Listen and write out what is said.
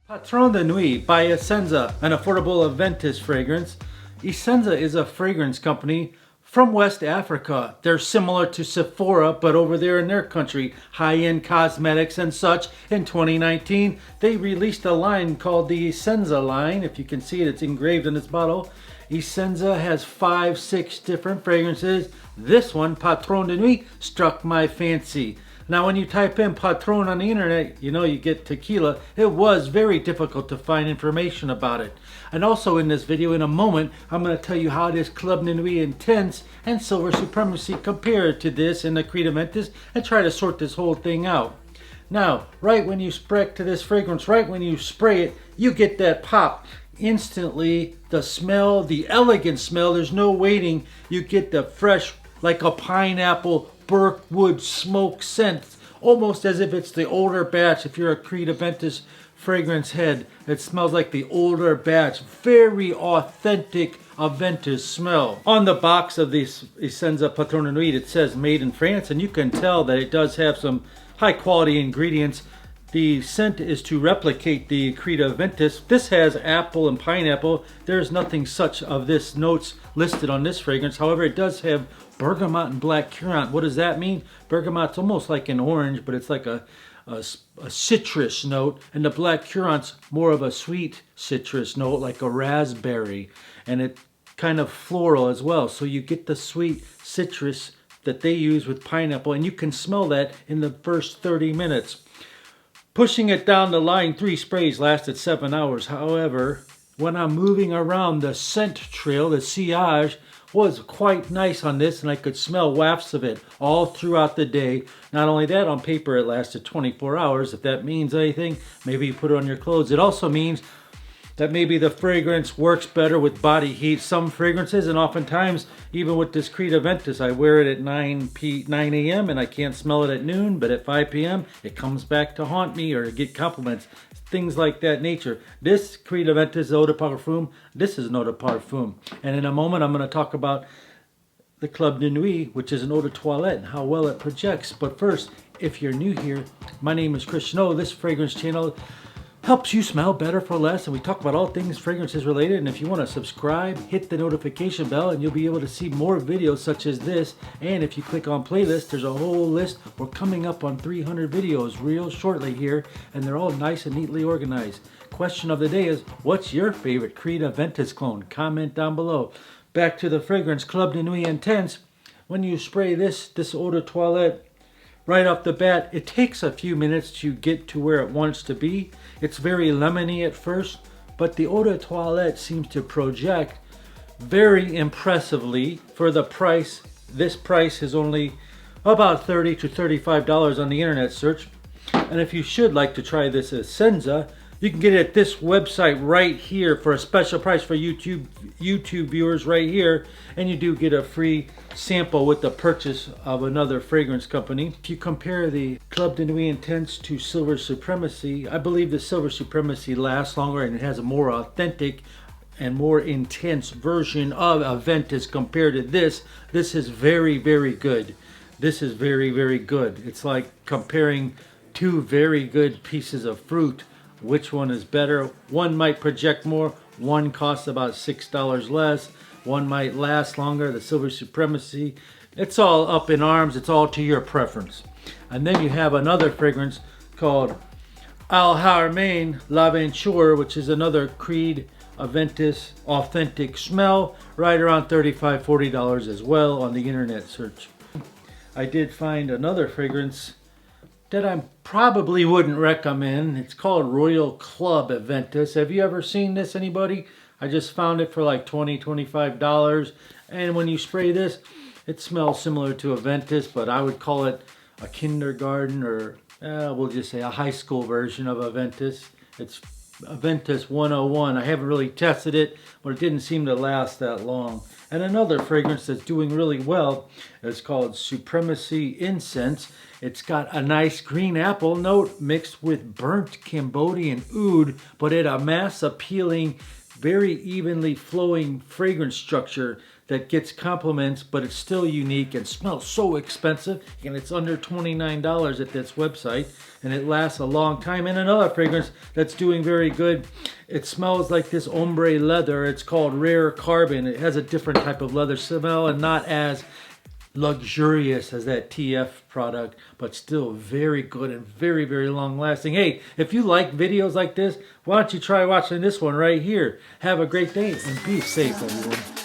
Patron De Nuit by Essenza, an affordable Aventus fragrance. Essenza is a fragrance company from West Africa. They're similar to Sephora, but over there in their country, high-end cosmetics and such. In 2019, they released a line called the Essenza line. If you can see it, it's engraved in this bottle. Essenza has 5-6 different fragrances. This one, Patron De Nuit, struck my fancy. Now when you type in Patron on the internet, you know you get tequila. It was very difficult to find information about it. And also in this video, in a moment, I'm going to tell you how this Club De Nuit Intense and Silver Supremacy compare to this in the Creed Aventus and try to sort this whole thing out. Now, right when you spray to this fragrance, right when you spray it, you get that pop. Instantly, the smell, the elegant smell, there's no waiting. You get the fresh, like a pineapple, Birkwood smoke scent, almost as if it's the older batch. If you're a Creed Aventus fragrance head, it smells like the older batch. Very authentic Aventus smell. On the box of this Essenza Patron De Nuit, it says made in France, and you can tell that it does have some high quality ingredients. The scent is to replicate the Creed Aventus. This has apple and pineapple. There's nothing such of this notes listed on this fragrance. However, it does have bergamot and black currant. What does that mean? Bergamot's almost like an orange, but it's like a citrus note, and the black currant's more of a sweet citrus note, like a raspberry, and it kind of floral as well. So you get the sweet citrus that they use with pineapple, and you can smell that in the first 30 minutes. Pushing it down the line, 3 sprays lasted 7 hours. However, when I'm moving around, the scent trail, the sillage, was quite nice on this, and I could smell wafts of it all throughout the day. Not only that, on paper it lasted 24 hours. If that means anything, maybe you put it on your clothes. It also means that maybe the fragrance works better with body heat. Some fragrances, and oftentimes, even with this Creed Aventus, I wear it at 9 a.m. and I can't smell it at noon, but at 5 p.m. it comes back to haunt me or to get compliments. Things like that nature. This Creed Aventus Eau de Parfum, this is an Eau de Parfum. And in a moment, I'm going to talk about the Club De Nuit, which is an Eau de Toilette, and how well it projects. But first, if you're new here, my name is Christian O. This fragrance channel helps you smell better for less, and we talk about all things fragrances related. And if you want to subscribe, hit the notification bell, and you'll be able to see more videos such as this. And if you click on playlist, there's a whole list. We're coming up on 300 videos real shortly here, and they're all nice and neatly organized. Question of the day is, what's your favorite Creed Aventus clone? Comment down below. Back to the fragrance, Club De Nuit Intense. When you spray this Eau de Toilette, right off the bat, it takes a few minutes to get to where it wants to be. It's very lemony at first, but the Eau de Toilette seems to project very impressively for the price. This price is only about $30 to $35 on the internet search. And if you should like to try this Essenza, you can get it at this website right here for a special price for YouTube viewers right here. And you do get a free sample with the purchase of another fragrance company. If you compare the Club De Nuit Intense to Silver Supremacy, I believe the Silver Supremacy lasts longer and it has a more authentic and more intense version of Aventus compared to this. This is very, very good. This is very, very good. It's like comparing two very good pieces of fruit. Which one is better? One might project more, one costs about $6 less, one might last longer, the Silver Supremacy. It's all up in arms, it's all to your preference. And then you have another fragrance called Al Haramain L'Aventure, which is another Creed Aventus authentic smell, right around $35, $40 as well on the internet search. I did find another fragrance that I probably wouldn't recommend. It's called Royal Club Aventus. Have you ever seen this, anybody? I just found it for like $20, $25. And when you spray this, it smells similar to Aventus, but I would call it a kindergarten or we'll just say a high school version of Aventus. It's Aventus 101. I haven't really tested it, but it didn't seem to last that long. And another fragrance that's doing really well is called Supremacy Incense. It's got a nice green apple note mixed with burnt Cambodian oud, but at a mass appealing very evenly flowing fragrance structure that gets compliments, but it's still unique and smells so expensive. And it's under $29 at this website, and it lasts a long time. And another fragrance that's doing very good, it smells like this ombre leather. It's called Rare Carbon. It has a different type of leather smell and not as luxurious as that TF product, but still very good and very, very long lasting. Hey, if you like videos like this, why don't you try watching this one right here? Have a great day and be safe, everyone.